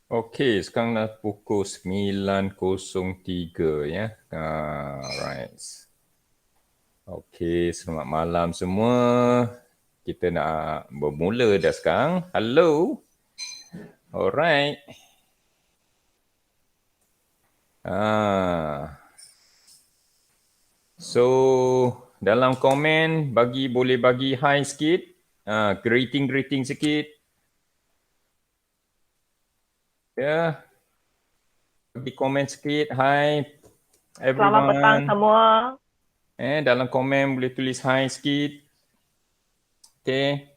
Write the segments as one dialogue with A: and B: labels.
A: Okey, sekarang dah pukul 9.03 ya. Right. Okey, selamat malam semua. Kita nak bermula dah sekarang. Hello. Alright. Ah. So, dalam komen boleh bagi hi sikit. Greeting sikit. Ya, bagi komen sikit. Hi
B: Selamat petang
A: everyone.
B: semua.
A: Dalam komen boleh tulis hi sikit. Okay.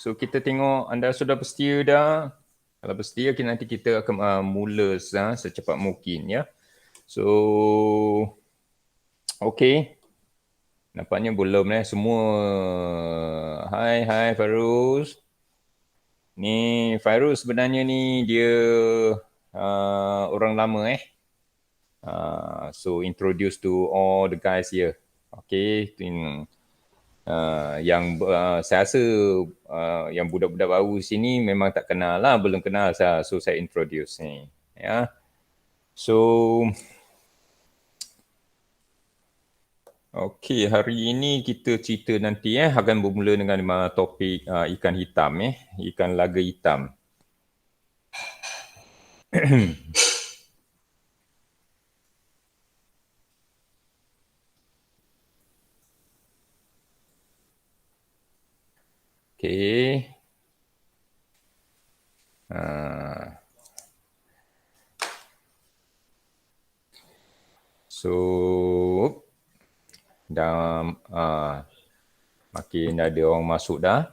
A: So kita tengok anda sudah bersedia dah. Kalau bersedia nanti kita akan mula secepat mungkin ya. So okay. Nampaknya belum semua. Hai Fairuz. Ni Fairuz sebenarnya ni dia orang lama so introduce to all the guys here. Okay. Saya rasa yang budak-budak baru sini memang tak kenal lah, belum kenal saya. So saya introduce ni. Ya. So okey, hari ini kita cerita nanti akan bermula dengan topik ikan hitam ikan laga hitam. Okey. So dah makin ada orang masuk dah.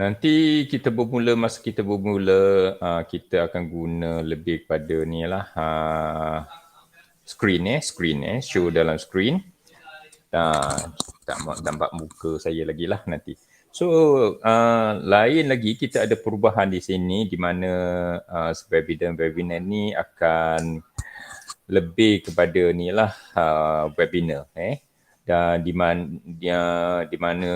A: Nanti masa kita bermula, kita akan guna lebih kepada ni lah screen show dalam screen. Tak nampak muka saya lagi lah nanti. So lain lagi kita ada perubahan di sini di mana webinar ni akan lebih kepada ni lah webinar dan di mana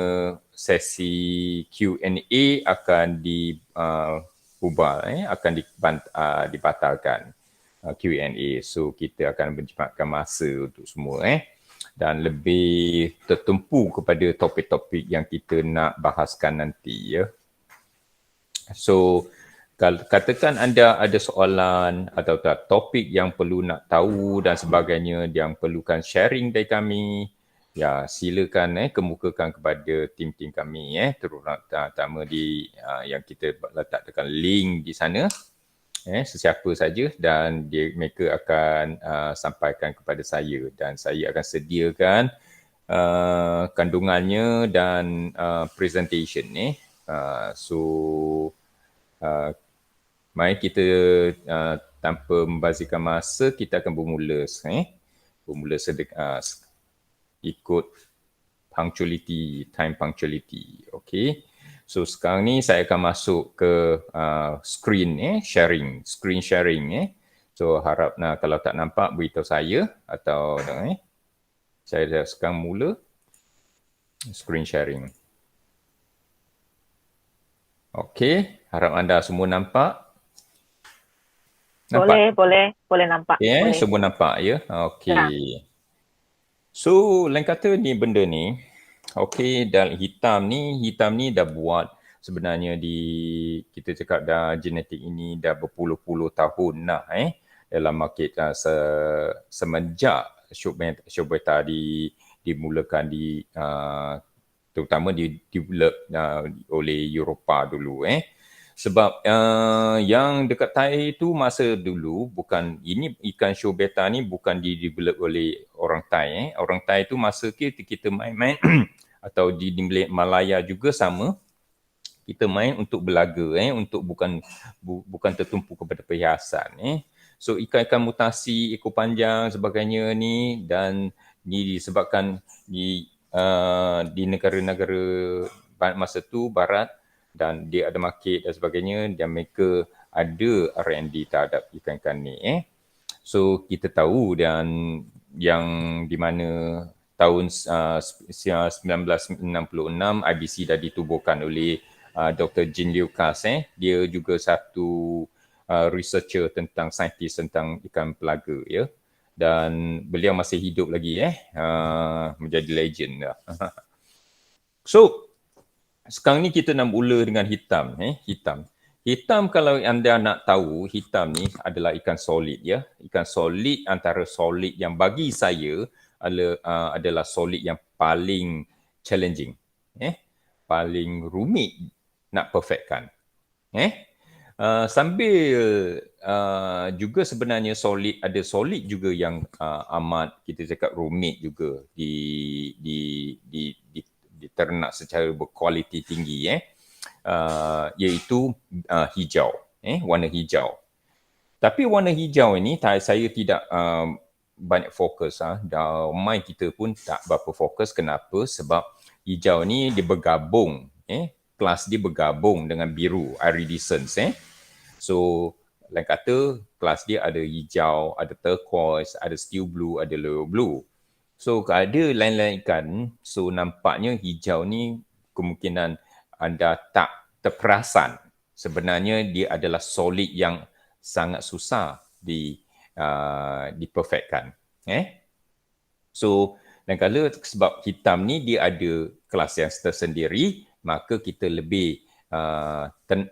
A: sesi Q&A akan diubah akan dibatalkan Q&A. So kita akan menjimatkan masa untuk semua dan lebih tertumpu kepada topik-topik yang kita nak bahaskan nanti ya. So kalau katakan anda ada soalan atau topik yang perlu nak tahu dan sebagainya yang perlukan sharing dari kami, ya silakan kemukakan kepada tim-tim kami terutama di yang kita letakkan link di sana sesiapa saja dan mereka akan sampaikan kepada saya dan saya akan sediakan kandungannya dan presentation so mari kita tanpa membazirkan masa kita akan bermula ikut time punctuality. Okay. So sekarang ni saya akan masuk ke screen sharing. So harap kalau tak nampak beritahu saya atau saya dah sekarang mula screen sharing. Okay, harap anda semua nampak. Nampak?
B: Boleh nampak. Boleh.
A: Semua nampak ya.
B: Ya.
A: Okay. So, lain kata ni benda ni, okay, dan hitam ni dah buat sebenarnya kita cakap dah genetik ini dah berpuluh-puluh tahun dah dalam market semenjak Shobeta dimulakan terutama develop oleh Eropah dulu sebab yang dekat Thai tu masa dulu ini ikan show beta ni bukan di-develop oleh orang Thai Orang Thai tu masa kita main-main atau di Malaya juga sama. Kita main untuk belaga untuk bukan tertumpu kepada perhiasan So ikan-ikan mutasi ekor panjang sebagainya ni dan ni disebabkan di negara-negara masa tu barat dan dia ada market dan sebagainya dan mereka ada R&D terhadap ikan-ikan ni So kita tahu dan yang di mana tahun 1966 IBC dah ditubuhkan oleh Dr. Jean Lucas. Dia juga satu researcher tentang saintis tentang ikan pelaga ya. Dan beliau masih hidup lagi menjadi legend dah. So sekarang ni kita nak mula dengan hitam. Hitam kalau anda nak tahu, hitam ni adalah ikan solid ya. Ikan solid antara solid yang bagi saya adalah solid yang paling challenging. Paling rumit nak perfectkan. Sambil juga sebenarnya solid, ada solid juga yang amat kita cakap rumit juga diternak secara berkualiti tinggi iaitu hijau, warna hijau. Tapi warna hijau ini saya tidak banyak fokus. Ramai kita pun tak berapa fokus. Kenapa? Sebab hijau ni dia bergabung, kelas dia bergabung dengan biru, iridescence. So lain kata kelas dia ada hijau, ada turquoise, ada steel blue, ada lower blue. So ada lain-lain ikan, so nampaknya hijau ni kemungkinan anda tak terperasan. Sebenarnya dia adalah solid yang sangat susah diperfectkan. So lain kala sebab hitam ni dia ada kelas yang tersendiri, maka kita lebih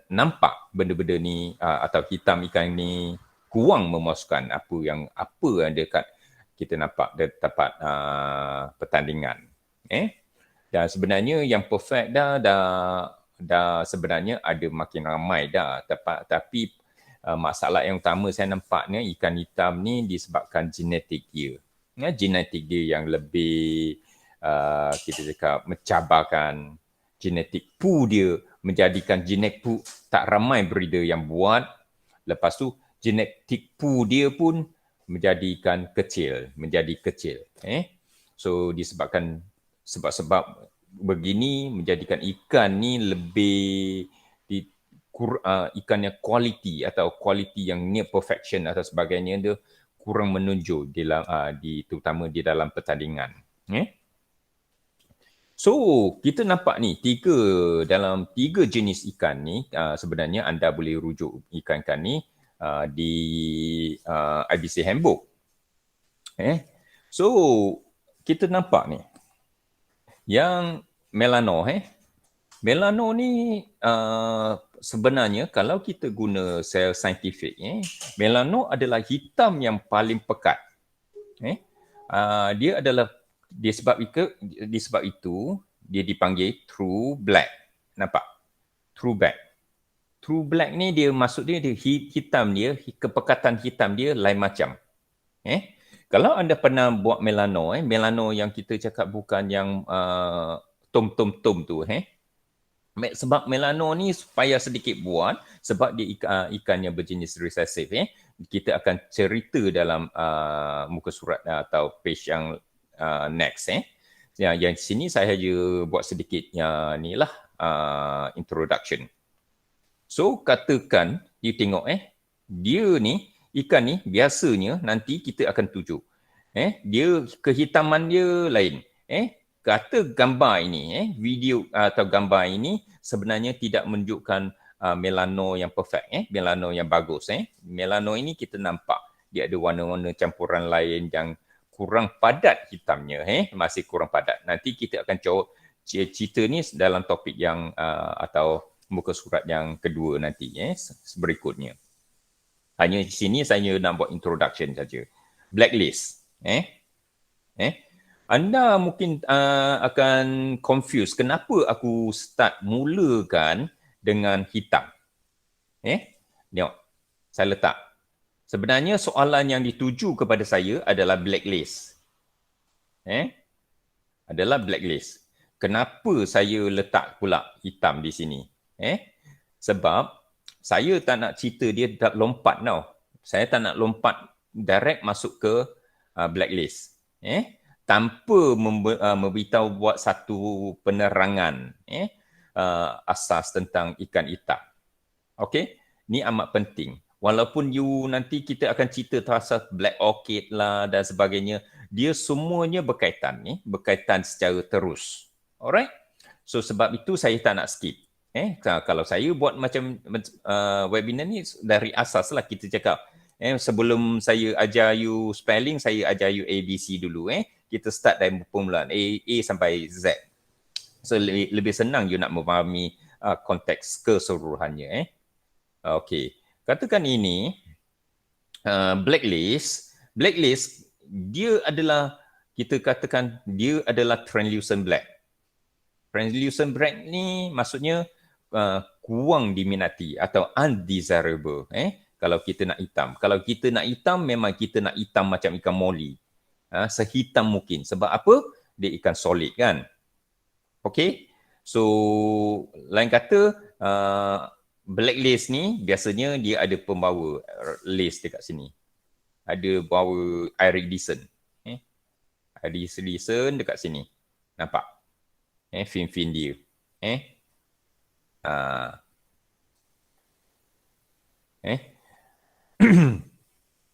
A: nampak benda-benda ni atau hitam ikan ni kurang memuaskan apa yang dekat kita nampak dapat pertandingan. Dan sebenarnya yang perfect dah sebenarnya ada makin ramai dah. Tapi masalah yang utama saya nampaknya ikan hitam ni disebabkan genetik dia. Genetik dia yang lebih kita cakap mencabarkan. Genetik pool dia menjadikan genetik pool tak ramai breeder yang buat. Lepas tu genetik pool dia pun menjadi kecil. So disebabkan sebab begini menjadikan ikan ni lebih ikan yang kualiti atau kualiti yang near perfection atau sebagainya dia kurang menonjol terutama di dalam pertandingan. So kita nampak ni dalam tiga jenis ikan ni sebenarnya anda boleh rujuk ikan-ikan ni di IBC Handbook. So kita nampak ni yang melano. Melano ni sebenarnya kalau kita guna sel saintifik, melano adalah hitam yang paling pekat. Dia adalah disebab itu dia dipanggil true black. Nampak? True black. True black ni dia maksud dia hitam dia, kepekatan hitam dia lain macam. Kalau anda pernah buat melano, melano yang kita cakap bukan yang tom-tom-tom tu, sebab melano ni supaya sedikit buat, sebab dia ikan yang berjenis recessive, kita akan cerita dalam muka surat atau page yang next. Yang sini saya hanya buat sedikit ni lah introduction. So katakan you tengok dia ni ikan ni biasanya nanti kita akan tuju. Dia kehitaman dia lain. Kata gambar ini, video atau gambar ini sebenarnya tidak menunjukkan melano yang perfect, melano yang bagus. Melano ini kita nampak dia ada warna-warna campuran lain yang kurang padat hitamnya, masih kurang padat. Nanti kita akan cerita ni dalam topik yang atau muka surat yang kedua nanti, berikutnya. Hanya di sini saya nak buat introduction saja. Blacklist. Anda mungkin akan confuse kenapa aku mulakan dengan hitam. Tengok, saya letak. Sebenarnya soalan yang dituju kepada saya adalah blacklist. Adalah blacklist. Kenapa saya letak pula hitam di sini? Sebab saya tak nak cerita dia tak lompat tau. Saya tak nak lompat direct masuk ke blacklist. Tanpa memberitahu buat satu penerangan asas tentang ikan hitam. Okey, ni amat penting. Walaupun nanti kita akan cerita pasal black orchid lah dan sebagainya, dia semuanya berkaitan berkaitan secara terus. Alright? So sebab itu saya tak nak skip. Kalau saya buat macam webinar ni dari asas lah kita cakap. Sebelum saya ajar you spelling, saya ajar you ABC dulu. Kita start dari permulaan A sampai Z. So lebih senang you nak memahami konteks keseluruhannya. Okay. Katakan ini blacklist. Blacklist dia adalah, kita katakan dia adalah translucent black. Translucent black ni maksudnya kurang diminati atau undesirable. Kalau kita nak hitam. Kalau kita nak hitam, memang kita nak hitam macam ikan moli. Sehitam mungkin. Sebab apa? Dia ikan solid kan. Okay. So, lain kata, blacklist ni biasanya dia ada pembawa lace dekat sini. Ada bawa iridescent. Iridescent dekat sini. Nampak? Fin-fin dia.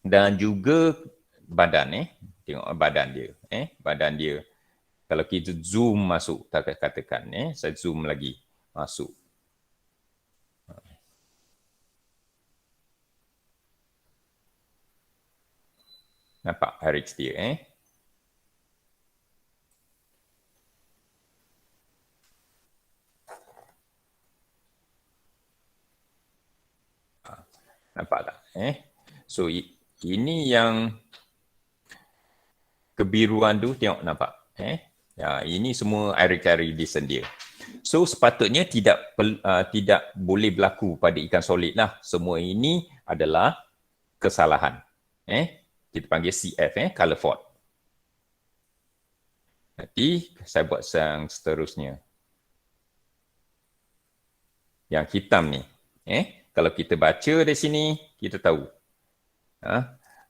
A: Dan juga badan. Tengok badan dia. Badan dia. Kalau kita zoom masuk, katakan, saya zoom lagi masuk. Nampak iris dia, nampak tak? So ini yang kebiruan tu, tengok nampak? Ya, ini semua iridescent dia. So sepatutnya tidak boleh berlaku pada ikan solid lah. Semua ini adalah kesalahan. Kita panggil CF, color fault. Nanti saya buat yang seterusnya. Yang hitam ni. Kalau kita baca dari sini, kita tahu.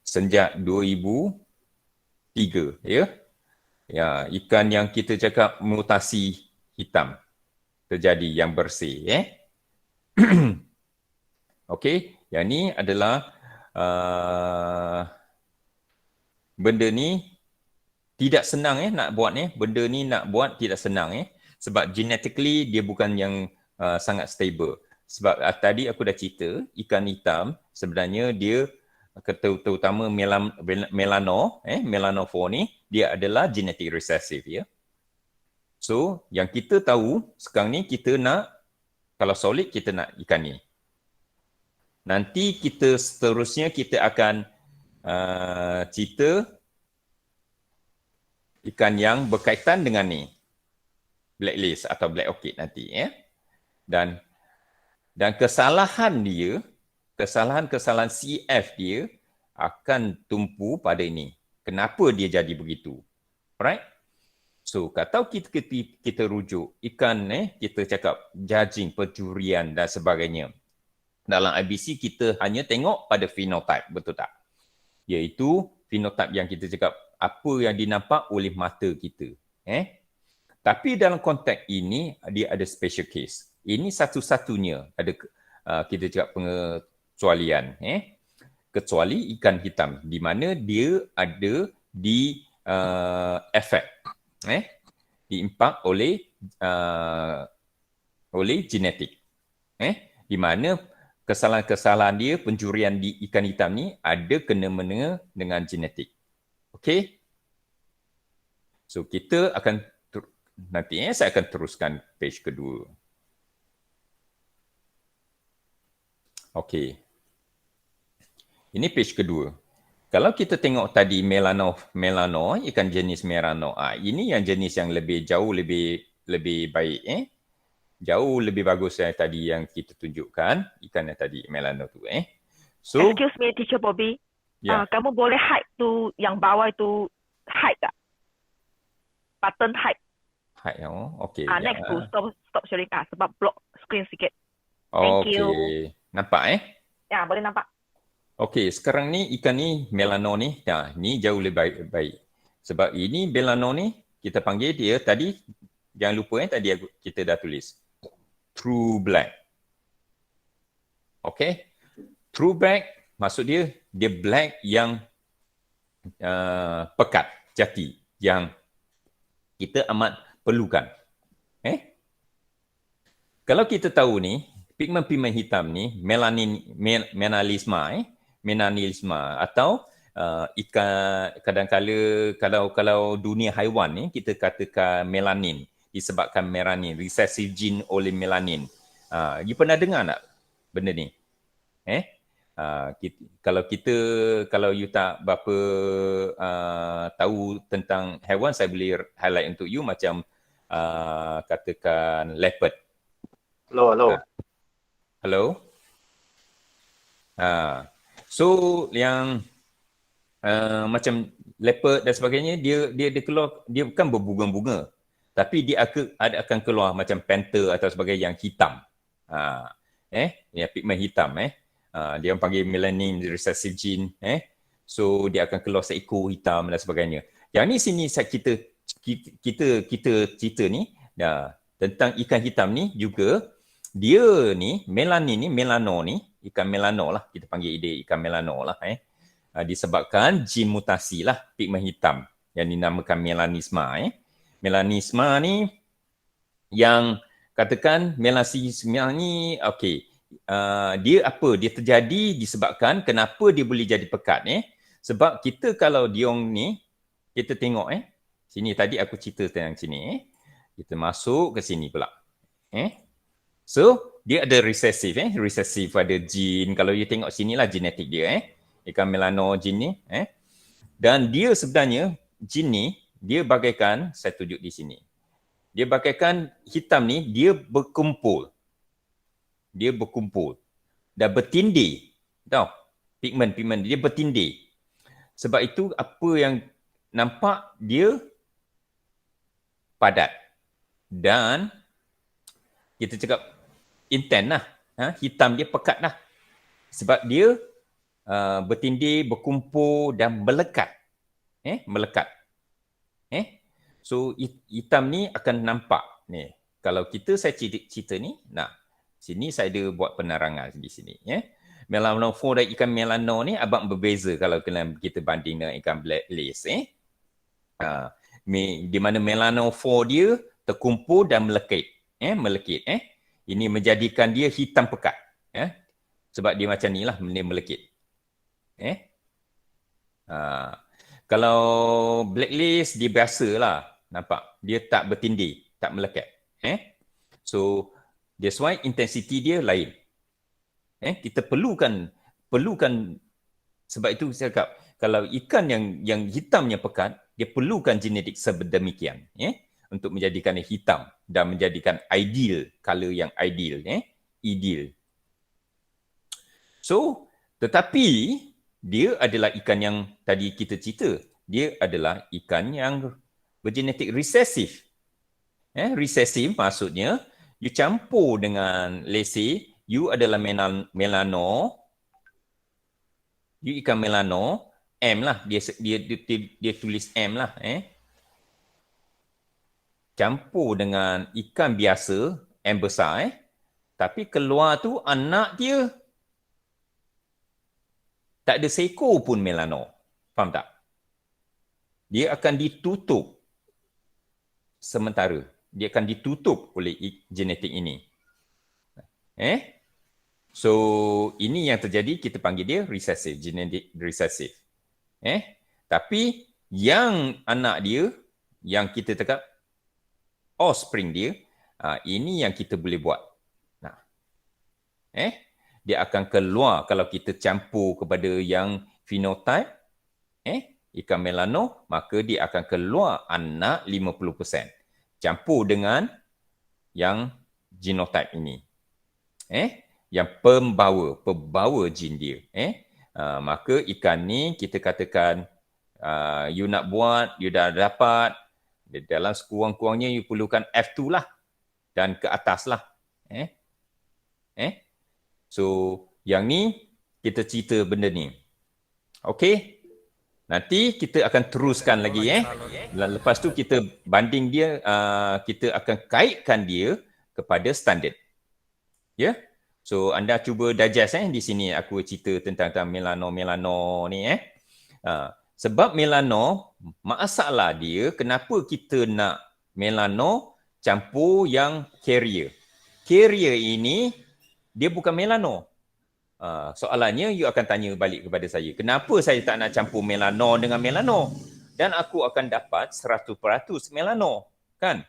A: Sejak 2003, ya, ikan yang kita cakap mutasi hitam terjadi yang bersih. Okey, yang ni adalah benda ni tidak senang nak buat benda ni nak buat tidak senang sebab genetically dia bukan yang sangat stable. Sebab tadi aku dah cerita ikan hitam sebenarnya dia terutama melanophore ni dia adalah genetic recessive So yang kita tahu sekarang ni kita nak, kalau solid kita nak ikan ni. Nanti kita seterusnya kita akan cerita ikan yang berkaitan dengan ni. Blacklist atau black orchid nanti Dan kesalahan dia, kesalahan CF dia akan tumpu pada ini. Kenapa dia jadi begitu? Alright? So, kalau kita rujuk ikan kita cakap judging, pencurian dan sebagainya. Dalam IBC kita hanya tengok pada phenotype, betul tak? Iaitu phenotype yang kita cakap apa yang dinampak oleh mata kita. Tapi dalam konteks ini dia ada special case. Ini satu-satunya ada kita cakap pengecualian. Kecuali ikan hitam di mana dia ada di efek, diimpak oleh genetik. Di mana kesalahan-kesalahan dia, pencurian di ikan hitam ni ada kena-mengena dengan genetik. Okey? So kita akan nanti saya akan teruskan page kedua. Okey. Ini page kedua. Kalau kita tengok tadi melano ikan jenis melano. Ini yang jenis yang lebih jauh lebih baik Jauh lebih bagus yang tadi yang kita tunjukkan ikan yang tadi melano tu So
B: excuse me teacher Bobby.
A: Yeah.
B: Kamu boleh hide tu yang bawah tu hide tak? Button hide.
A: Hide okey.
B: Next to stop sharing sebab block screen sikit. Thank you.
A: Nampak
B: Ya, boleh nampak.
A: Okey, sekarang ni ikan ni melano ni, ni jauh lebih baik. Sebab ini melano ni kita panggil dia tadi, jangan lupa tadi kita dah tulis true black. Okey. True black maksud dia black yang pekat. jati yang kita amat perlukan. Kalau kita tahu ni, pigmen-pigmen hitam ni, melanisma atau ikan, kadang-kala kalau dunia haiwan ni kita katakan melanin, disebabkan melanin, recessive gene oleh melanin. You pernah dengar tak benda ni? Kalau you tak berapa tahu tentang haiwan, saya boleh highlight untuk you macam katakan leopard. Hello. So yang macam leopard dan sebagainya, dia keluar, dia bukan berbunga-bunga, tapi dia akan keluar macam panther atau sebagainya yang hitam. Yang pigmen hitam. Dia orang panggil melanin recessive gene. So dia akan keluar seekor hitam dan sebagainya. Yang ni sini kita cerita ni tentang ikan hitam ni juga. Dia ni melanin ni, melano ni, ikan melano lah, kita panggil dia ikan melano lah. Disebabkan gene mutasi lah pigmen hitam yang dinamakan melanisma. Melanisma ni yang katakan melanisma ni dia apa? Dia terjadi disebabkan kenapa dia boleh jadi pekat sebab kita kalau diorang ni, kita tengok sini tadi aku cerita tentang sini kita masuk ke sini pula. So dia ada recessive recessive pada gene. Kalau you tengok sinilah genetik dia ikan melano gene ni dan dia sebenarnya gene ni dia bagaikan, saya tunjuk di sini. Dia bagaikan hitam ni dia berkumpul dan bertindih. Tahu? Pigmen dia bertindih. Sebab itu apa yang nampak dia padat. Dan kita cakap intense lah. Hitam dia pekat lah. Sebab dia bertindih, berkumpul dan melekat. Melekat. So hitam ni akan nampak. Ni. Kalau saya cerita ni, sini saya ada buat penerangan di sini. Melanophore dan ikan melano ni abang berbeza kalau kita banding dengan ikan blacklist. Di mana melanophore dia terkumpul dan melekit. Ini menjadikan dia hitam pekat. Sebab dia macam ni lah, dia melekit. Kalau blacklist, dia biasa lah. Nampak? Dia tak bertindih, tak melekat. So, that's why intensity dia lain. Kita perlukan, sebab itu saya cakap, kalau ikan yang hitamnya pekat, dia perlukan genetik sedemikian. Untuk menjadikan dia hitam dan menjadikan ideal, color yang ideal. Ideal. So, tetapi dia adalah ikan yang tadi kita cerita. Dia adalah ikan yang bergenetik recessive. Recessive maksudnya, you campur dengan, let's say, you adalah melano, you ikan melano, M lah, dia tulis M lah. Campur dengan ikan biasa, M besar, tapi keluar tu anak dia tak ada seekor pun melano. Faham tak? Dia akan ditutup sementara. Dia akan ditutup oleh genetik ini. So, ini yang terjadi, kita panggil dia recessive, genetic recessive. Tapi yang anak dia, yang kita cakap offspring dia, ini yang kita boleh buat. Dia akan keluar kalau kita campur kepada yang phenotype, ikan melano, maka dia akan keluar anak 50%. Campur dengan yang genotype ini. Yang pembawa gene dia. Maka ikan ni kita katakan you nak buat, you dah dapat, dalam sekurang-kurangnya you perlukan F2 lah dan ke atas lah. So yang ni kita cerita benda ni. Okey. Nanti kita akan teruskan lagi Lepas tu kita banding dia, kita akan kaitkan dia kepada standard. Ya. So anda cuba digest di sini aku cerita tentang melano ni Sebab melano, masalah dia kenapa kita nak melano campur yang carrier. Carrier ini dia bukan melano. Soalannya you akan tanya balik kepada saya, kenapa saya tak nak campur melano dengan melano? Dan aku akan dapat 100% melano, kan?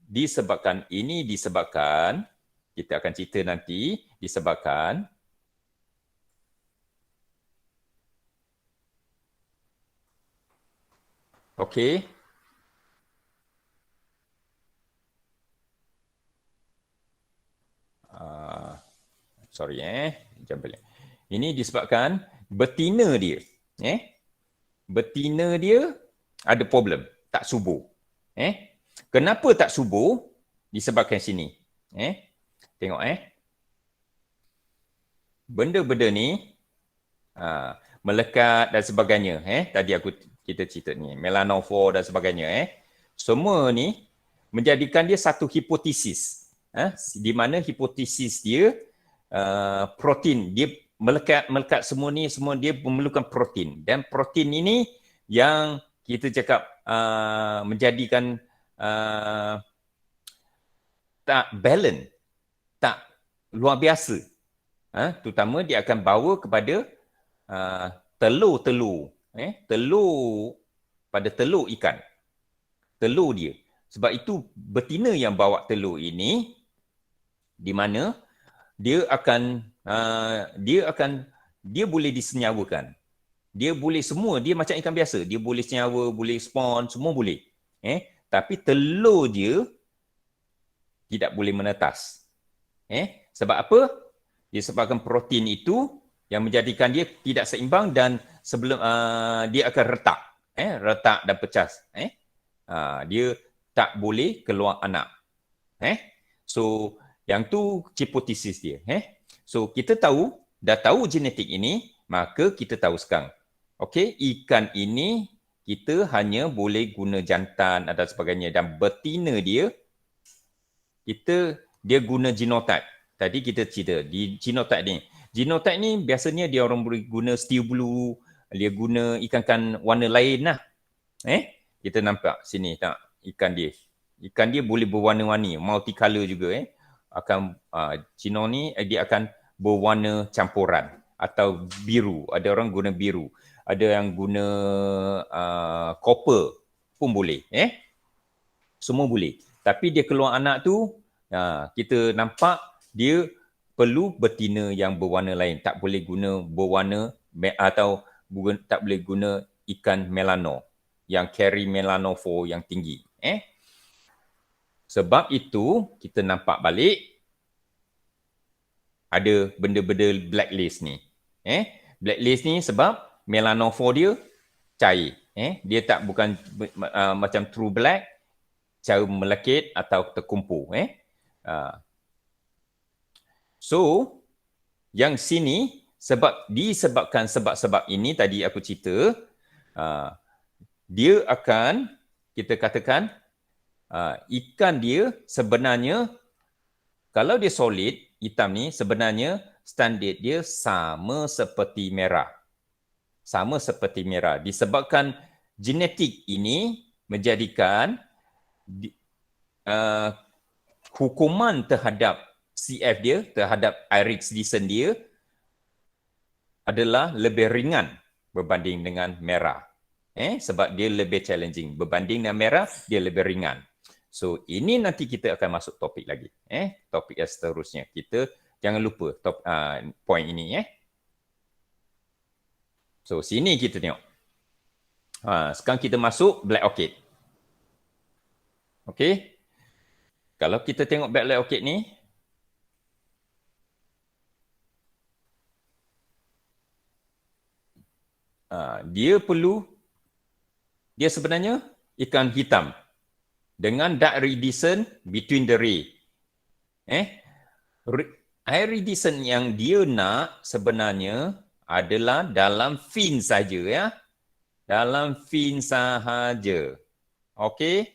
A: Disebabkan kita akan cerita nanti, disebabkan okey. Sorry jam balik. Ini disebabkan betina dia. Betina dia ada problem, tak subur. Kenapa tak subur? Disebabkan sini. Tengok benda-benda ni melekat dan sebagainya. Tadi kita cerita ni, melanophore dan sebagainya. Semua ni menjadikan dia satu hipotesis. Di mana hipotesis dia protein, dia melekat semua ni, semua dia memerlukan protein, dan protein ini yang kita cakap menjadikan tak balance, tak luar biasa. Terutama dia akan bawa kepada telur pada telur ikan, telur dia. Sebab itu betina yang bawa telur ini, di mana dia boleh disenyawakan. Dia boleh semua, dia macam ikan biasa. Dia boleh senyawa, boleh spawn, semua boleh. Tapi telur dia tidak boleh menetas. Sebab apa? Disebabkan protein itu yang menjadikan dia tidak seimbang, dan sebelum dia akan retak. Retak dan pecah. Dia tak boleh keluar anak. So, yang tu hipotesis dia. So, kita dah tahu genetik ini, maka kita tahu sekarang. Okey, ikan ini kita hanya boleh guna jantan dan sebagainya, dan betina dia dia guna genotype. Tadi kita cerita di genotype ni biasanya dia orang boleh guna steel blue, dia guna ikan-ikan warna lain lah. Kita nampak sini tak, ikan dia boleh berwarna-warni, multicolor juga. Cino ni dia akan berwarna campuran atau biru. Ada orang guna biru, ada yang guna copper pun boleh. Semua boleh. Tapi dia keluar anak tu, kita nampak dia perlu betina yang berwarna lain. Tak boleh guna berwarna atau tak boleh guna ikan melano yang carry melanophore yang tinggi. Sebab itu kita nampak balik ada benda-benda blacklist ni. Blacklist ni sebab melanophore dia cair. Dia tak bukan macam true black, cara melekit atau terkumpul. So, yang sini disebabkan sebab-sebab ini tadi aku cerita, dia akan, kita katakan, ikan dia sebenarnya, kalau dia solid, hitam ni sebenarnya standard dia sama seperti merah. Sama seperti merah. Disebabkan genetik ini menjadikan hukuman terhadap CF dia, terhadap iris decent dia adalah lebih ringan berbanding dengan merah. Sebab dia lebih challenging. Berbanding dengan merah, dia lebih ringan. So, ini nanti kita akan masuk topik lagi. Topik yang seterusnya. Kita jangan lupa point ini. So, sini kita tengok. Sekarang kita masuk black orchid. Okey. Kalau kita tengok black orchid ni, dia sebenarnya ikan hitam dengan dark iridescent between the ray. Iridescent yang dia nak sebenarnya adalah dalam fin saja, ya. Dalam fin sahaja. Okey?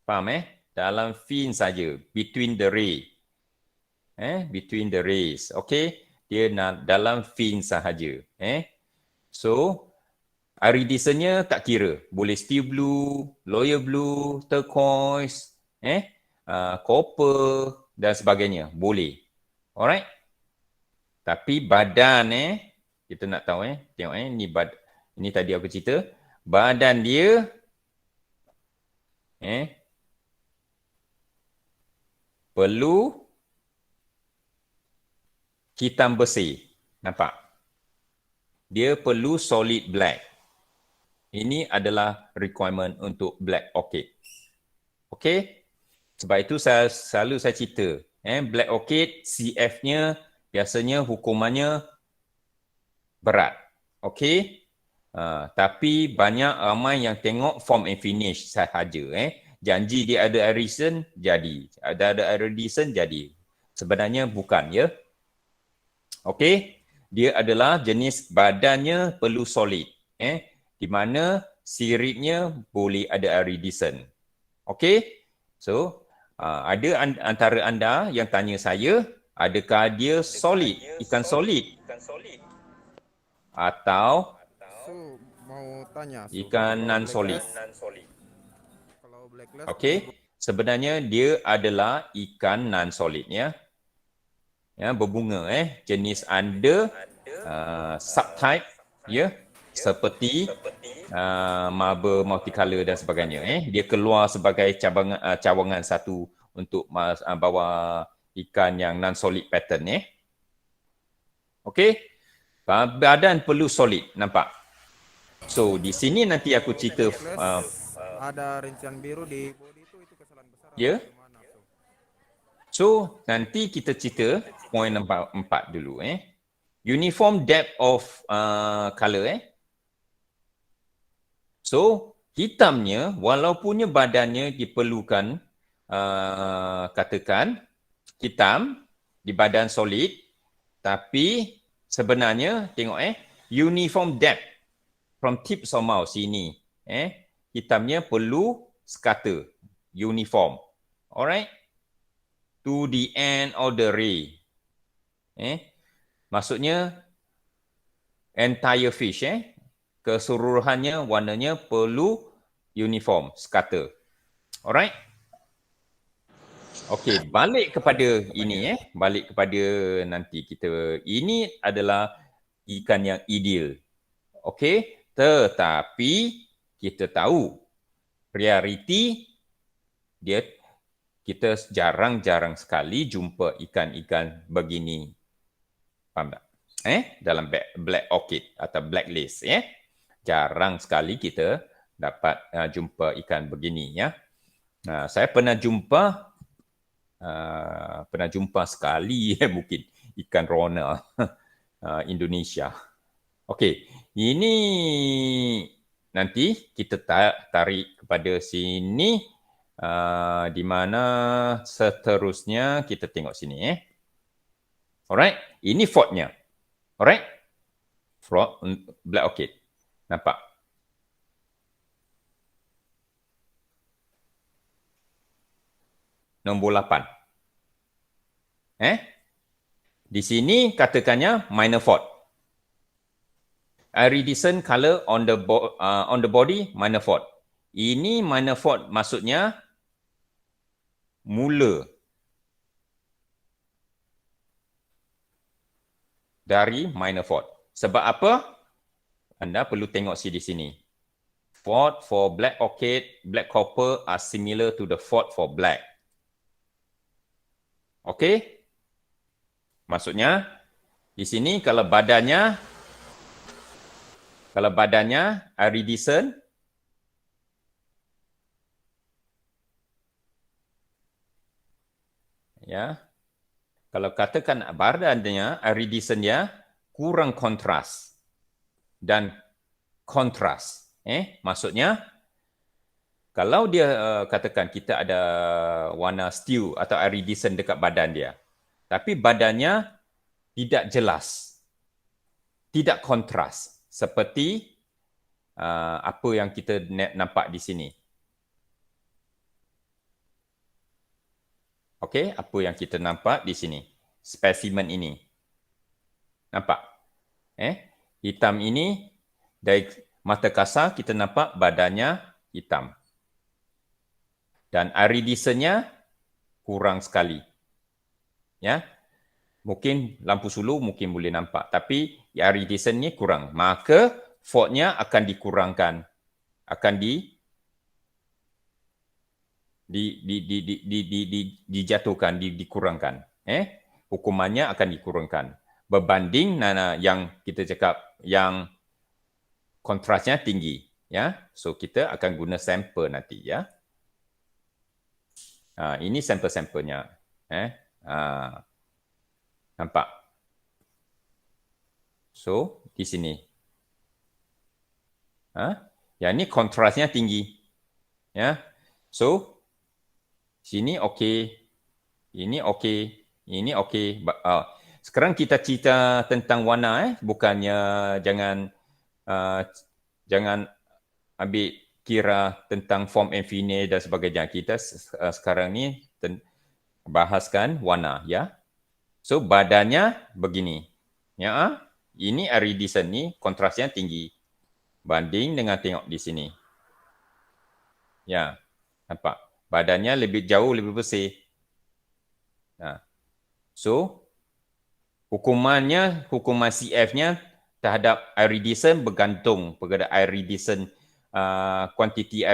A: Faham Dalam fin saja, between the ray. Between the rays. Okey? Dia nak dalam fin sahaja. So, iridescence-nya tak kira. Boleh steel blue, royal blue, turquoise, copper dan sebagainya. Boleh. Alright? Tapi badan kita nak tahu tengok ini tadi aku cerita. Badan dia perlu hitam bersih. Nampak? Dia perlu solid black. Ini adalah requirement untuk black orchid. Okay? Sebab itu selalu saya cerita. Black orchid, CF-nya biasanya hukumannya berat. Okay? Tapi banyak ramai yang tengok form and finish sahaja. Janji dia ada iridescence, jadi. Ada iridescence, jadi. Sebenarnya bukan, ya. Okay? Dia adalah jenis badannya perlu solid. Di mana siripnya boleh ada iridescence. Okay? So, ada antara anda yang tanya saya, adakah dia solid, ikan solid? Atau
C: So, mau tanya,
A: ikan
C: kalau
A: non-solid?
C: kalau blacklist
A: Okay? Sebenarnya dia adalah ikan non-solid, ya. Berbunga, jenis under subtype, ya, seperti marble multicolor dan sebagainya. Dia keluar sebagai cawangan satu untuk bawa ikan yang non-solid pattern. Okey? Badan perlu solid, nampak? So, di sini nanti aku cerita
C: ada rincian biru di body itu kesalahan besar atau
A: ya.
C: gimana?
A: So, nanti kita cerita poin nombor 4 dulu. Uniform depth of color. So, hitamnya walaupunnya badannya diperlukan katakan hitam di badan solid, tapi sebenarnya tengok uniform depth from tips of mouth sini hitamnya perlu sekata uniform. Alright? To the end of the ray. Maksudnya entire fish keseluruhannya warnanya perlu uniform, sekata. Alright? Okey, balik kepada ini balik kepada nanti kita. Ini adalah ikan yang ideal. Okey, tetapi kita tahu realiti dia kita jarang-jarang sekali jumpa ikan-ikan begini. Faham tak? Dalam black orchid atau blacklist jarang sekali kita dapat jumpa ikan begini ya. Saya pernah jumpa sekali mungkin ikan rona Indonesia. Okey, ini nanti kita tarik kepada sini di mana seterusnya kita tengok sini Alright, ini faultnya. Alright? Fault black orchid. Nampak? Nombor 8. Di sini katakannya minor fault. Iridescent color on the body minor fault. Ini minor fault maksudnya mula dari minor fault. Sebab apa? Anda perlu tengok di sini. Fault for black orchid, black copper are similar to the fault for black. Okey? Maksudnya di sini kalau badannya iridescent ya. Kalau katakan badannya iridescent dia kurang kontras dan kontras. Maksudnya kalau dia katakan kita ada warna steel atau iridescent dekat badan dia, tapi badannya tidak jelas, tidak kontras seperti apa yang kita nampak di sini. Okey, apa yang kita nampak di sini? Spesimen ini. Nampak? Hitam ini Dari mata kasar kita nampak badannya hitam. Dan iridescence-nya kurang sekali. Ya. Mungkin lampu sulu mungkin boleh nampak, tapi iridescence ni kurang. Maka faultnya akan dikurangkan. Akan dijatuhkan, dikurangkan. Hukumannya akan dikurangkan. Berbanding yang kita cakap yang kontrasnya tinggi. Ya, so kita akan guna sampel nanti. Ya, ini sampel-sampelnya. Nampak? So di sini. Yang ni kontrasnya tinggi. Ya, so sini okey, ini okey, ini okey. Sekarang kita cerita tentang warna. Bukannya jangan ambil kira tentang form and finish dan sebagainya. Kita sekarang ni bahaskan warna, ya. So badannya begini. Ya, ini iridescence ni kontrasnya tinggi banding dengan tengok di sini. Ya, nampak? Badannya jauh lebih bersih. So hukuman CF-nya terhadap iridescence bergantung pada iridescence kuantiti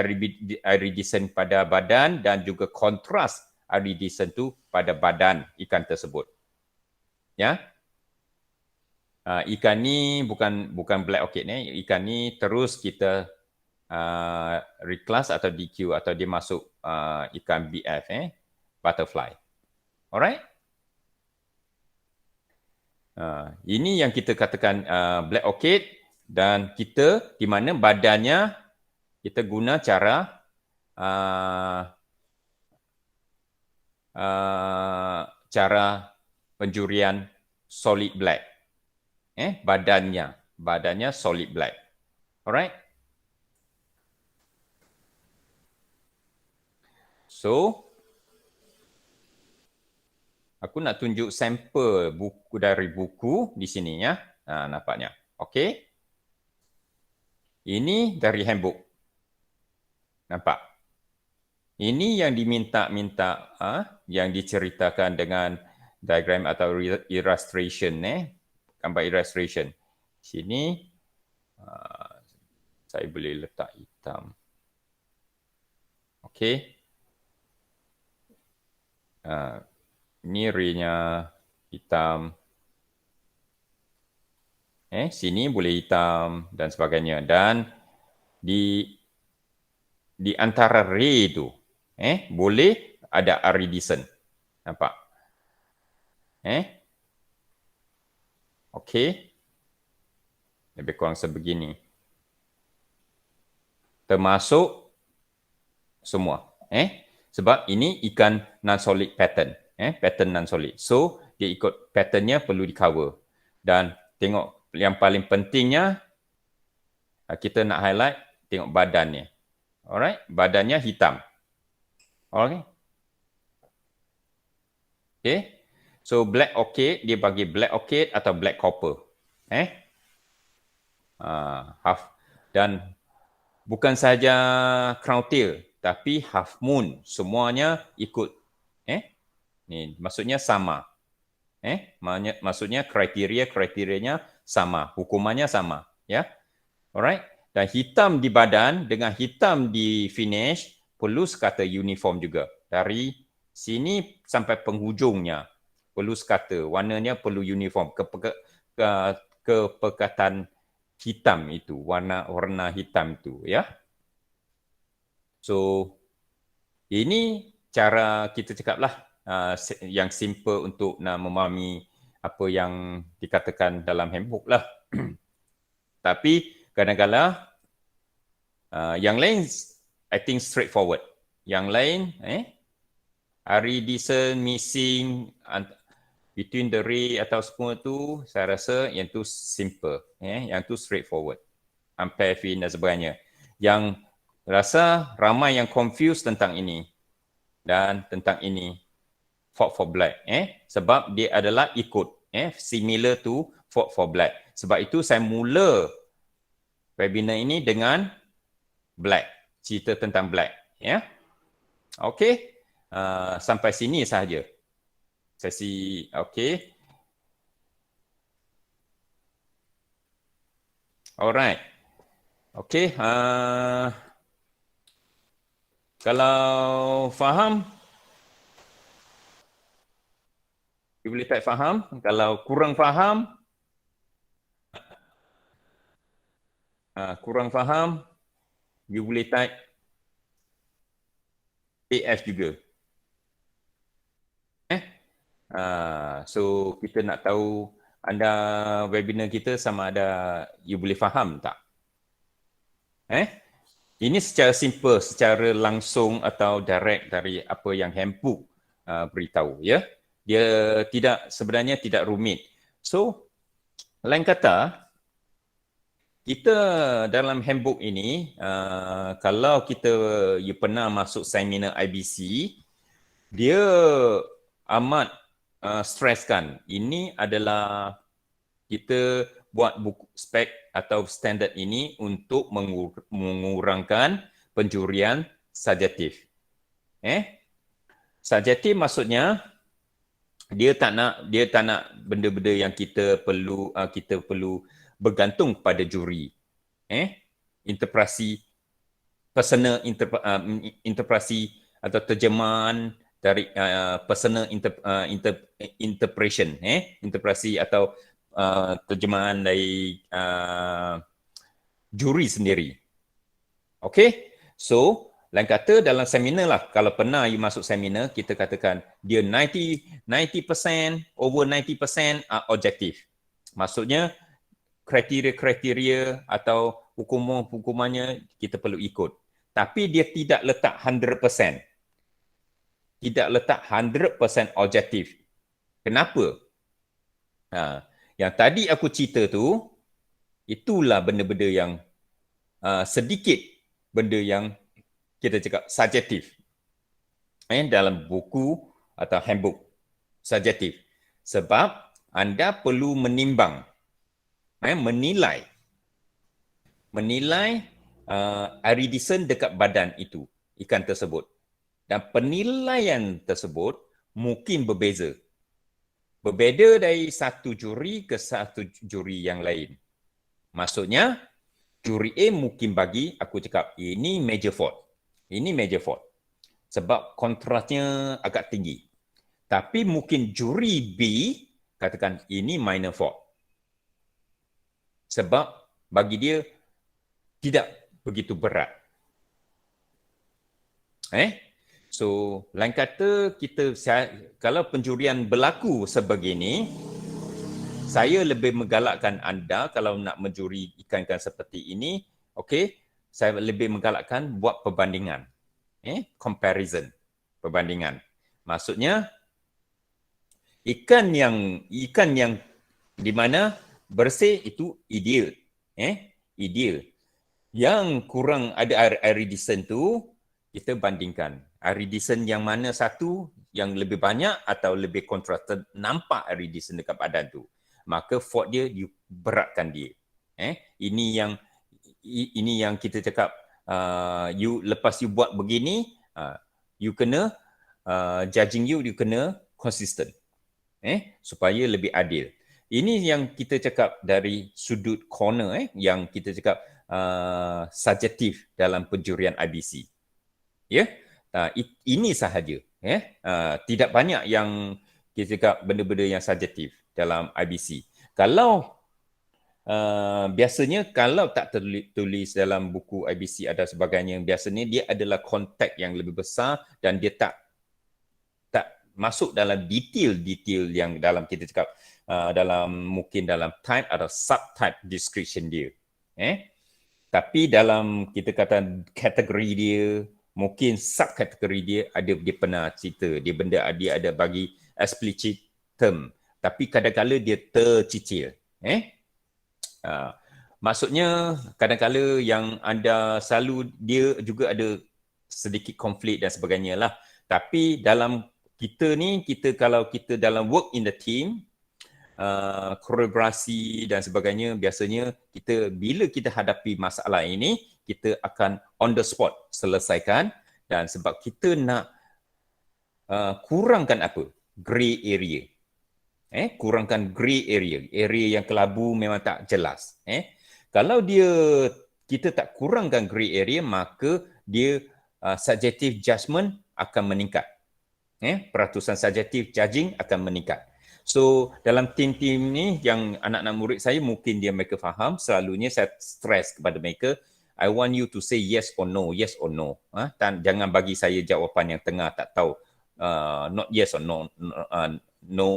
A: iridescence pada badan dan juga kontras iridescence tu pada badan ikan tersebut. Ya. Ikan ni bukan black orchid ni. Ikan ni terus kita reclass atau DQ atau dia masuk ikan BF butterfly. Alright? Ini yang kita katakan black orchid dan kita di mana badannya kita guna cara penjurian solid black. Badannya solid black. Alright? So aku nak tunjuk sampel buku dari buku di sini ya. Nampaknya. Okey. Ini dari handbook. Nampak? Ini yang diminta-minta yang diceritakan dengan diagram atau illustration gambar illustration. Sini saya boleh letak hitam. Okey. Ni ray-nya hitam. Sini boleh hitam dan sebagainya. Dan di antara ray tu boleh ada iridescence. Nampak? Okey. Lebih kurang sebegini. Termasuk semua. Sebab ini ikan non-solid pattern. Pattern non-solid. So, dia ikut patternnya perlu di-cover. Dan tengok yang paling pentingnya, kita nak highlight, tengok badannya. Alright? Badannya hitam. Alright? Okay. So, black orchid, dia bagi black orchid atau black copper. Dan bukan sahaja crown tail, tapi half moon. Semuanya ikut. Ni maksudnya sama. Maksudnya kriterianya sama, hukumannya sama, ya. Alright? Dan hitam di badan dengan hitam di finish perlu sekata uniform juga. Dari sini sampai penghujungnya perlu sekata, warnanya perlu uniform. Kepekatan hitam itu, warna hitam itu, ya. So ini cara kita cakaplah yang simple untuk nak memahami apa yang dikatakan dalam handbook lah. Tapi kadang-kadang yang lain I think straightforward. Yang lain iridescence missing between the ray atau semua tu saya rasa yang tu simple, yang tu straightforward. Ampere fin dan sebagainya. Yang rasa ramai yang confused tentang ini dan tentang ini. Fault for black, sebab dia adalah ikut, similar to fault for black. Sebab itu saya mula webinar ini dengan Black. Cerita tentang Black. Ya. Okey. Sampai sini sahaja. Sesi, okey. Alright. Okey. Kalau faham, you boleh type faham. Kalau kurang faham, you boleh type AF juga. So kita nak tahu anda webinar kita sama ada you boleh faham tak? Ini secara simple, secara langsung atau direct dari apa yang handbook beritahu, ya. Dia sebenarnya tidak rumit. So, lain kata, kita dalam handbook ini, kalau you pernah masuk seminar IBC, dia amat streskan. Ini adalah kita buat buku spek atau standard ini untuk mengurangkan penjurian subjektif. Subjektif maksudnya dia tak nak benda-benda yang kita perlu bergantung pada juri. Interpretasi personal interpretasi atau terjemahan dari personal interpretation, interpretasi atau terjemahan dari juri sendiri. Okey? So, lain kata dalam seminar lah, kalau pernah you masuk seminar, kita katakan dia 90%, over 90% objektif. Maksudnya, kriteria-kriteria atau hukumannya kita perlu ikut. Tapi dia tidak letak 100%. Tidak letak 100% objektif. Kenapa? Yang tadi aku cerita tu, itulah benda-benda yang sedikit benda yang kita cakap subjektif. Dalam buku atau handbook. Subjektif. Sebab anda perlu menimbang, menilai iridisan dekat badan itu, ikan tersebut. Dan penilaian tersebut mungkin berbeza. Berbeza dari satu juri ke satu juri yang lain. Maksudnya, juri A mungkin bagi, aku cakap, ini major fault. Ini major fault. Sebab kontrasnya agak tinggi. Tapi mungkin juri B katakan, ini minor fault. Sebab bagi dia tidak begitu berat. So, lain kata kalau penjurian berlaku sebegini, saya lebih menggalakkan anda kalau nak menjuri ikan-ikan seperti ini, okey, saya lebih menggalakkan buat perbandingan. Comparison, perbandingan. Maksudnya ikan yang di mana bersih itu ideal. Ideal. Yang kurang ada iridisan tu kita bandingkan. Iridisan yang mana satu yang lebih banyak atau lebih contrasted, nampak iridisan dekat badan tu. Maka fault dia, you beratkan dia. Ini yang kita cakap, lepas you buat begini, you kena, judging you kena consistent. Supaya lebih adil. Ini yang kita cakap dari sudut corner, yang kita cakap subjektif dalam penjurian IBC. Ya? Ini sahaja. Tidak banyak yang kita cakap benda-benda yang subjektif dalam IBC. Kalau biasanya kalau tak tertulis dalam buku IBC ada sebagainya, biasanya dia adalah konteks yang lebih besar dan dia tak masuk dalam detail-detail yang dalam kita cakap mungkin dalam type atau subtype description dia. Tapi dalam kita kata kategori dia, mungkin subkategori dia dia pernah cerita, dia ada bagi explicit term, tapi kadang-kadang dia tercicil. Maksudnya kadang-kadang yang anda selalu dia juga ada sedikit konflik dan sebagainya lah. Tapi dalam kita ni, kalau kita dalam work in the team, kolaborasi dan sebagainya, biasanya bila kita hadapi masalah ini, kita akan on the spot selesaikan. Dan sebab kita nak kurangkan apa? Grey area. Kurangkan grey area. Area yang kelabu memang tak jelas. Kalau kita tak kurangkan grey area, maka dia subjective judgment akan meningkat. Peratusan subjective judging akan meningkat. So dalam tim-tim ni yang anak-anak murid saya, mungkin mereka faham, selalunya saya stress kepada mereka, I want you to say yes or no, yes or no. Jangan bagi saya jawapan yang tengah tak tahu, not yes or no, no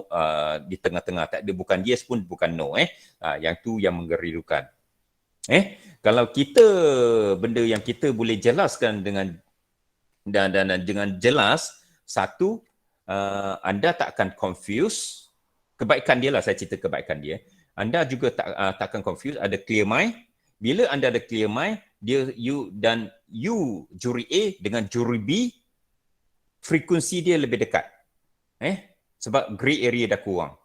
A: di tengah-tengah, tak ada, bukan yes pun bukan no. Yang tu yang mengerirukan. Kalau benda yang kita boleh jelaskan dengan dengan jelas, satu, anda tak akan confuse. Kebaikan dia lah, saya cerita kebaikan dia. Anda juga tak akan confuse, ada clear mind. Bila anda ada clear mind, you juri A dengan juri B, frekuensi dia lebih dekat. Sebab grey area dah kurang.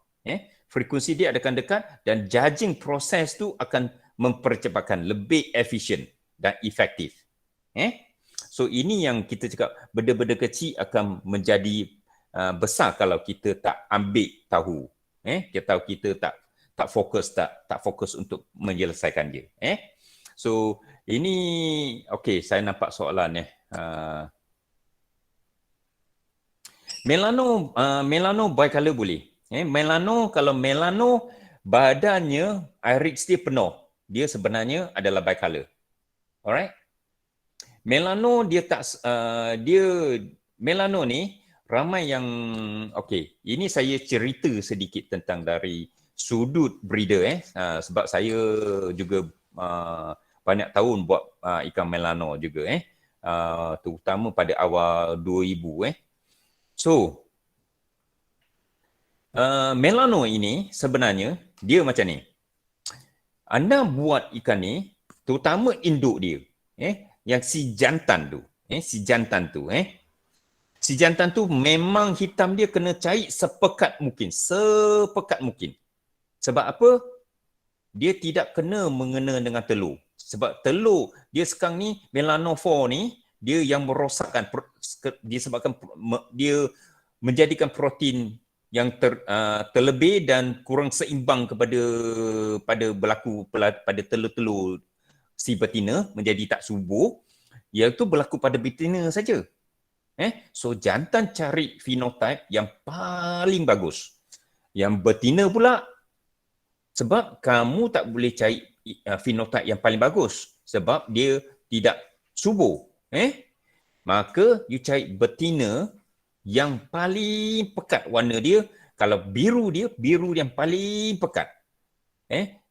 A: Frekuensi dia akan dekat dan judging proses tu akan mempercepatkan, lebih efisien dan efektif. So ini yang kita cakap, benda-benda kecil akan menjadi besar kalau kita tak ambil tahu. Kita tahu kita tak fokus untuk menyelesaikan dia. So ini okey, saya nampak soalan melano bicolor boleh. Kalau melano badannya iris dia penuh, dia sebenarnya adalah bicolor. Alright? Melano melano ni ramai yang ini saya cerita sedikit tentang dari sudut breeder sebab saya juga banyak tahun buat ikan melano juga terutama pada awal 2000 So melano ini sebenarnya dia macam ni. Anda buat ikan ni, terutama induk dia, yang si jantan tu, si jantan tu memang hitam dia kena cari sepekat mungkin. Sebab apa? Dia tidak kena mengena dengan telur. Sebab telur dia sekarang ni, melanophore ni, dia yang merosakkan, disebabkan dia menjadikan protein yang terlebih dan kurang seimbang pada telur-telur si betina, menjadi tak subur. Iaitu berlaku pada betina saja. So jantan cari phenotype yang paling bagus. Yang betina pula, sebab kamu tak boleh cari phenotype yang paling bagus sebab dia tidak subur. Maka you cari betina yang paling pekat warna dia. Kalau biru yang paling pekat.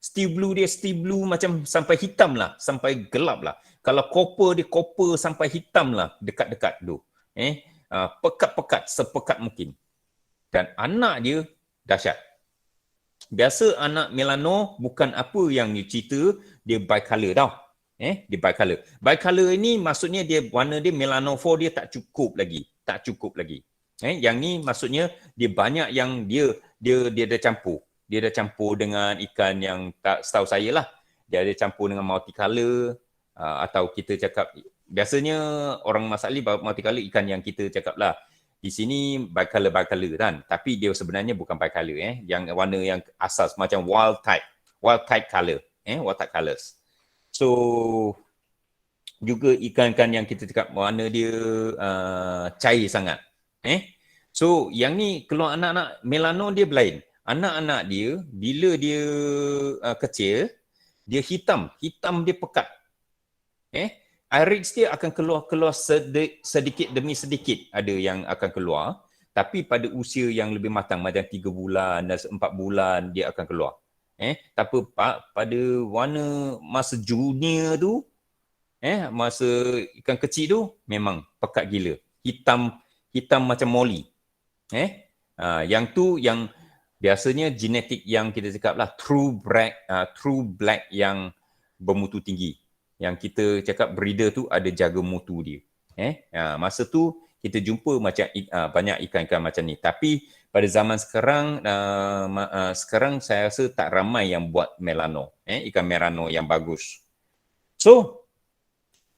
A: Steel blue macam sampai hitam lah, sampai gelap lah. Kalau copper dia copper sampai hitam lah, dekat-dekat tu. Pekat-pekat, sepekat mungkin. Dan anak dia dahsyat. Biasa anak melano bukan apa yang you cerita, dia bicolor tau. Dia bicolor. Bicolor ini maksudnya dia warna dia melanophore dia tak cukup lagi. Yang ni maksudnya dia banyak yang dia dah campur. Dia dah campur dengan ikan yang tak setahu saya lah. Dia ada campur dengan multicolor atau kita cakap biasanya orang Masali multicolor ikan yang kita cakap lah. Di sini bicolor kan. Tapi dia sebenarnya bukan bicolor yang warna yang asas macam wild type color. Wild type colors. So juga ikan-ikan yang kita cakap warna dia cair sangat. So yang ni keluar anak-anak melano dia berlain. Anak-anak dia bila dia kecil dia hitam dia pekat. Iris dia akan keluar sedikit demi sedikit, ada yang akan keluar, tapi pada usia yang lebih matang macam 3 bulan dan 4 bulan dia akan keluar. Tapi pada warna masa junior tu, masa ikan kecil tu memang pekat gila. Hitam macam moli. Yang tu yang biasanya genetik yang kita cakap lah true black yang bermutu tinggi. Yang kita cakap breeder tu ada jaga mutu dia. Masa tu kita jumpa macam banyak ikan-ikan macam ni. Tapi pada zaman sekarang, sekarang saya rasa tak ramai yang buat Merano, ikan Merano yang bagus. So,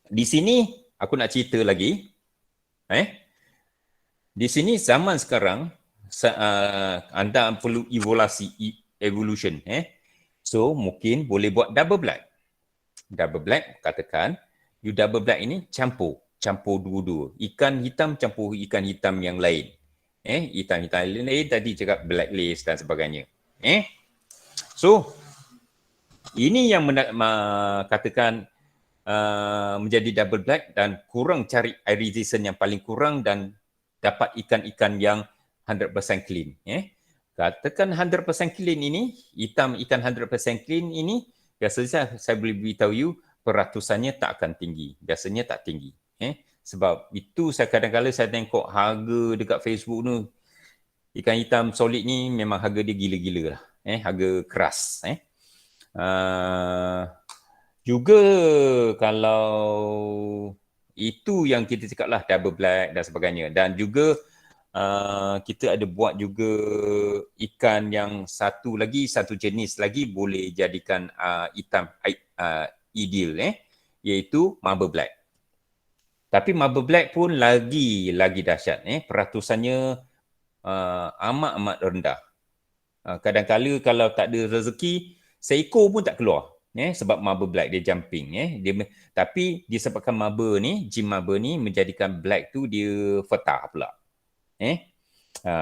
A: di sini aku nak cerita lagi. Di sini zaman sekarang, anda perlu evolution. So, mungkin boleh buat double black. Double black, katakan, you double black ini campur dua-dua. Ikan hitam campur ikan hitam yang lain. Ikan hitam lain tadi cakap blacklist dan sebagainya. So, ini yang katakan menjadi double black dan kurang cari air resistance yang paling kurang dan dapat ikan-ikan yang 100% clean. Katakan 100% clean ini, ikan 100% clean ini, biasanya saya boleh beritahu you, peratusannya tak akan tinggi. Biasanya tak tinggi. Sebab itu saya kadang-kadang saya tengok harga dekat Facebook tu, ikan hitam solid ni memang harga dia gila-gila lah. Harga keras. Juga kalau itu yang kita cakap lah double black dan sebagainya. Dan juga kita ada buat juga ikan yang satu jenis lagi boleh jadikan hitam ideal, iaitu marble black. Tapi marble black pun lagi dahsyat. Peratusannya amat rendah. Kadang-kala kalau tak ada rezeki, seekor pun tak keluar. Sebab marble black dia jumping. Tapi disebabkan marble ni, gem marble ni menjadikan black tu dia fertile pula.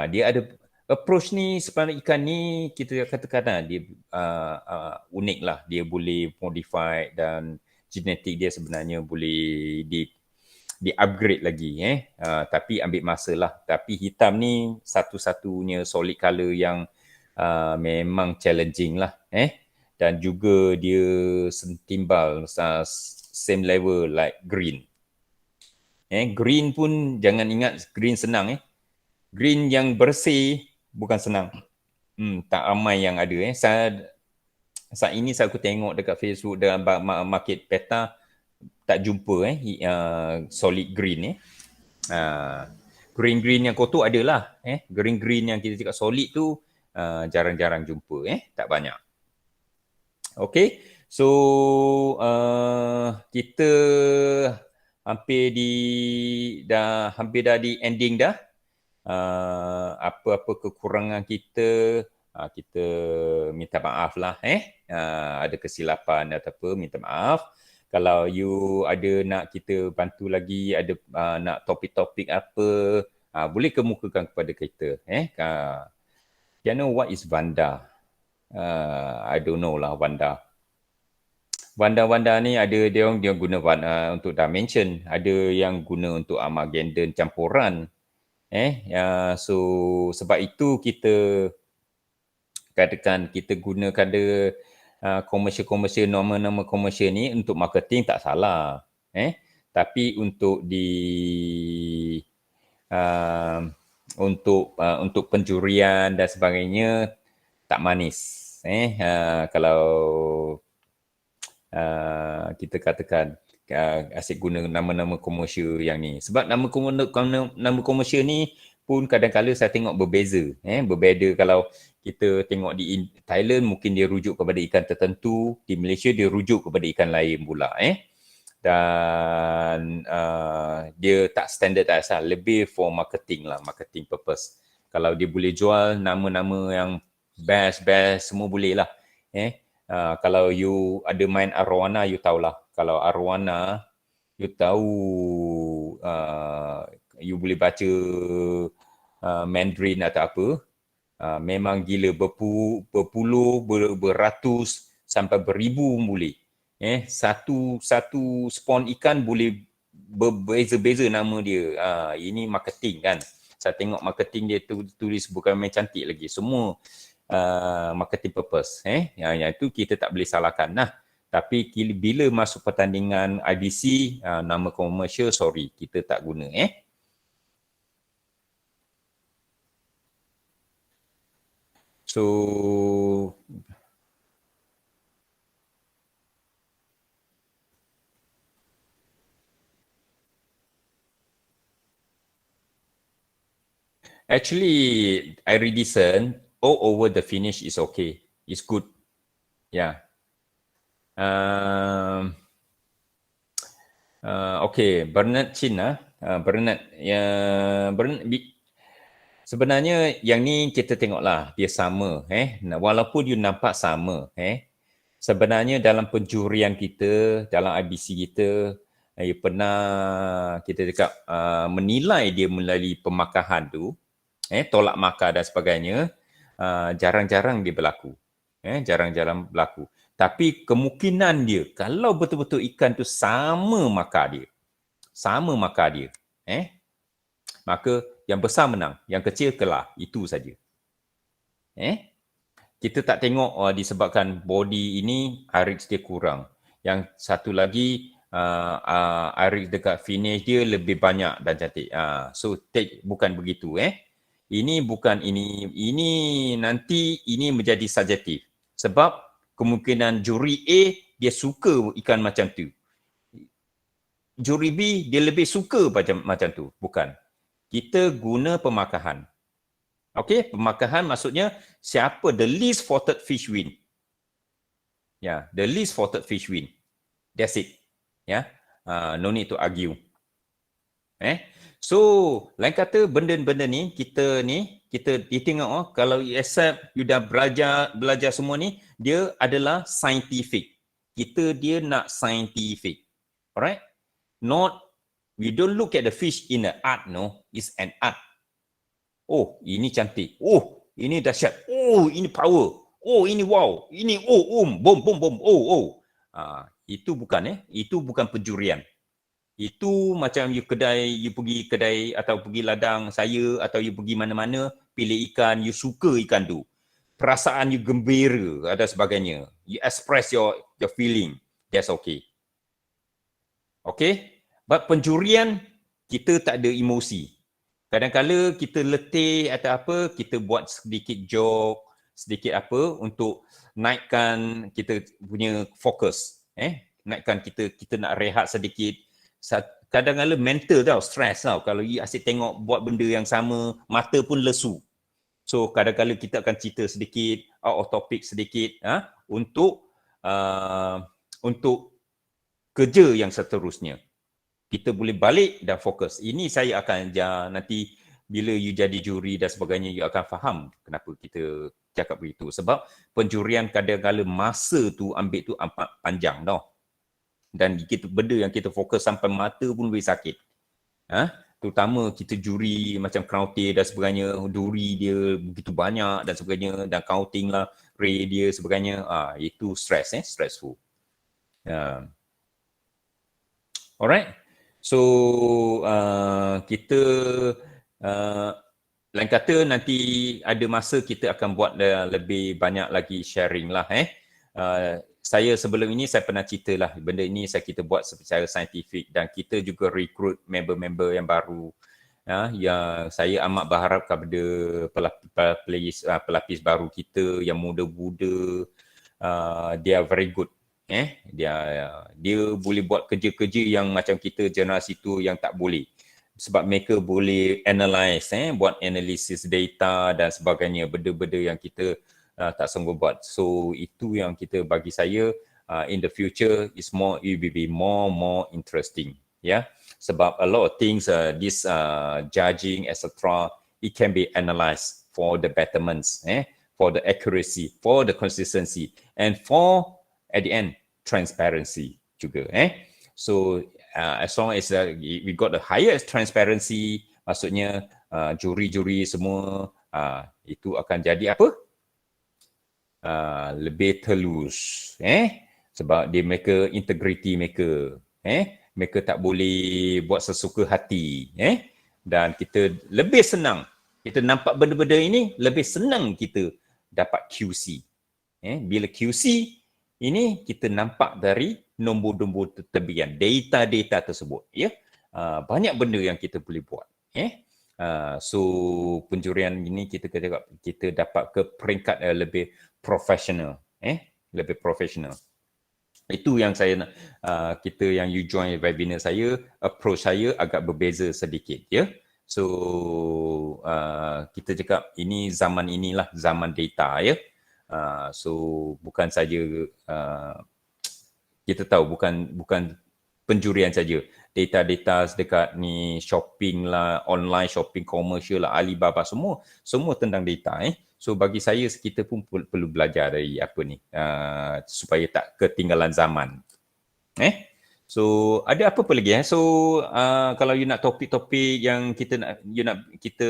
A: Dia ada approach ni sebenarnya ikan ni kita katakan dia unik lah. Dia boleh modify dan genetik dia sebenarnya boleh di-upgrade lagi. Tapi ambil masa lah. Tapi hitam ni satu-satunya solid color yang memang challenging lah. Dan juga dia sentimbal same level like green. Green pun jangan ingat green senang. Green yang bersih bukan senang. Tak ramai yang ada. Saat ini saya aku tengok dekat Facebook dan market peta tak jumpa solid green. Green yang kotor adalah. Green yang kita cakap solid tu jarang-jarang jumpa. Tak banyak. Okay, so kita hampir dah di ending dah. Apa-apa kekurangan kita minta maaf lah. Ada kesilapan atau apa, minta maaf. Kalau you ada nak kita bantu lagi, ada nak topik-topik apa, boleh kemukakan kepada kita. You know what is Wanda? I don't know lah Wanda. Wanda ni ada dia guna untuk dimension, ada yang guna untuk Armageddon campuran. So sebab itu kita katakan kita gunakan komersial nama komersial ni untuk marketing tak salah. Tapi untuk untuk penjurian dan sebagainya tak manis. Kalau kita katakan asyik guna nama-nama komersial yang ni. Sebab nama komersial ni pun kadang-kadang saya tengok berbeza. Berbeza kalau kita tengok di Thailand mungkin dia rujuk kepada ikan tertentu, di Malaysia dia rujuk kepada ikan lain pula. Dan dia tak standardized lah, lebih for marketing lah, marketing purpose. Kalau dia boleh jual nama-nama yang best semua boleh lah. Kalau you ada main Arowana, you tahulah. Kalau Arowana, you tahu you boleh baca Mandarin atau apa, memang gila, berpuluh, beratus sampai beribu boleh. Satu spawn ikan boleh berbeza-beza nama dia. Ini marketing kan. Saya tengok marketing dia tulis bukan main cantik lagi. Semua marketing purpose. Yang itu kita tak boleh salahkan lah. Tapi bila masuk pertandingan IBC, nama komersial, sorry, kita tak guna. So, Actually, iridescent all over the finish is okay. It's good. Yeah. Okay, Bernard Chin Bernard, sebenarnya yang ni kita tengoklah dia sama, walaupun you nampak sama, sebenarnya dalam penjurian kita, dalam IBC kita, you pernah kita cakap menilai dia melalui pemakahan tu, tolak makar dan sebagainya, jarang-jarang dia berlaku. Jarang-jarang berlaku. Tapi kemungkinan dia, kalau betul-betul ikan tu sama makar dia, maka yang besar menang, yang kecil kalah. Itu saja. Kita tak tengok disebabkan body ini iris dia kurang. Yang satu lagi iris dekat finish dia lebih banyak dan cantik. So take bukan begitu. Ini bukan ini nanti ini menjadi subjektif. Sebab kemungkinan juri A dia suka ikan macam tu. Juri B dia lebih suka macam tu. Bukan. Kita guna pemakahan. Okey, pemakahan maksudnya siapa the least faulted fish win. The least faulted fish win. That's it. No need to argue. So, lain kata benda-benda ni kita tengok kalau you accept, you dah belajar semua ni, dia adalah scientific. Dia nak scientific. Alright? We don't look at the fish in an art, no. It's an art. Oh, ini cantik. Oh, ini dahsyat. Oh, ini power. Oh, ini wow. Ini bom. Oh. Itu bukan Itu bukan penjurian. Itu macam you pergi kedai atau pergi ladang saya atau you pergi mana-mana, pilih ikan, you suka ikan tu. Perasaan you gembira dan sebagainya. You express your feeling. That's okay. Okay? But penjurian, kita tak ada emosi. Kadang-kadang kita letih atau apa, kita buat sedikit joke, sedikit apa untuk naikkan kita punya fokus. Naikkan kita nak rehat sedikit. Kadang-kadang mental tau, stress tau. Kalau you asyik tengok buat benda yang sama, mata pun lesu. So kadang-kadang kita akan cerita sedikit, out of topic sedikit untuk kerja yang seterusnya. Kita boleh balik dan fokus. Ini saya akan ajar nanti bila you jadi juri dan sebagainya, you akan faham kenapa kita cakap begitu. Sebab penjurian kadang-kadang masa tu ambil tu amat panjang tau. Dan benda yang kita fokus sampai mata pun boleh sakit. Terutama kita juri macam Crown-Tay dan sebagainya, duri dia begitu banyak dan sebagainya, dan counting lah, ray dia sebagainya, itu stress, stressful. Alright. So kita lain kata nanti ada masa kita akan buat lebih banyak lagi sharing lah. Saya sebelum ini saya pernah cerita lah benda ini kita buat secara saintifik, dan kita juga recruit member-member yang baru. Yang saya amat berharap kepada pelapis baru kita yang muda-muda, they are very good. Dia boleh buat kerja-kerja yang macam kita generasi tu yang tak boleh. Sebab mereka boleh analyze, buat analisis data dan sebagainya, benda-benda yang kita tak sanggup buat. So itu yang kita bagi saya in the future it will be more interesting. Sebab a lot of things this judging etc. it can be analyzed for the betterments, for the accuracy, for the consistency, and for at the end transparency juga. So as long as we got the highest transparency, maksudnya juri-juri semua itu akan jadi apa? Lebih telus. Sebab mereka integrity mereka. Mereka tak boleh buat sesuka hati. Dan kita lebih senang. Kita nampak benda-benda ini, lebih senang kita dapat QC. Bila QC, ini kita nampak dari nombor-nombor terbian, data-data tersebut. Banyak benda yang kita boleh buat. So penjurian ini kita dapat ke peringkat lebih profesional. Lebih profesional. Itu yang saya nak, kita yang you join webinar saya, approach saya agak berbeza sedikit. So kita cakap ini zaman inilah zaman data ya. So bukan saja kita tahu bukan penjurian saja. Data-data dekat ni shopping lah, online shopping, commercial lah, Alibaba semua tentang data So bagi saya kita pun perlu belajar dari apa ni supaya tak ketinggalan zaman. So ada apa lagi So kalau you nak topik-topik yang kita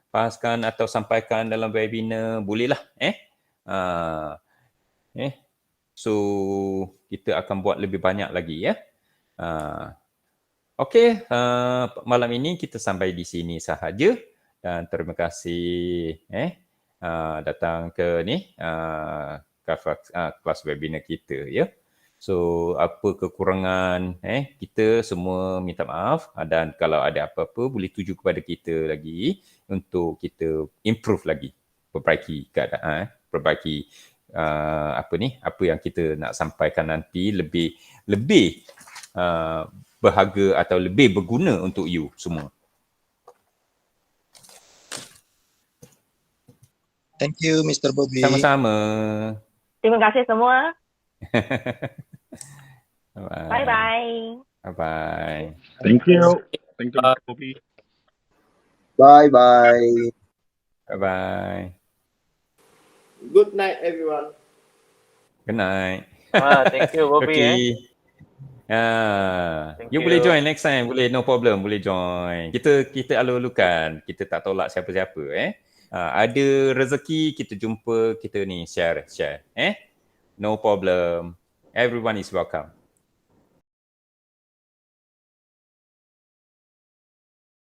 A: bahaskan atau sampaikan dalam webinar, bolehlah So kita akan buat lebih banyak lagi ya. Okey, malam ini kita sampai di sini sahaja dan terima kasih datang ke ni kelas webinar kita ya. So apa kekurangan kita semua minta maaf dan kalau ada apa-apa boleh tuju kepada kita lagi untuk kita improve lagi, perbaiki keadaan, perbaiki apa yang kita nak sampaikan nanti lebih berharga atau lebih berguna untuk you semua.
D: Thank you, Mr. Bobby.
A: Sama-sama.
B: Terima kasih semua.
A: Bye-bye.
B: Bye-bye.
A: Bye-bye.
E: Thank you. Thank you, Bobby.
D: Bye-bye.
A: Bye-bye.
F: Good night, everyone.
A: Good night.
G: Thank you, Bobby.
A: You boleh join next time, boleh, no problem, boleh join. Kita alu-alukan, kita tak tolak siapa-siapa ada rezeki kita jumpa, kita ni share. No problem. Everyone is welcome.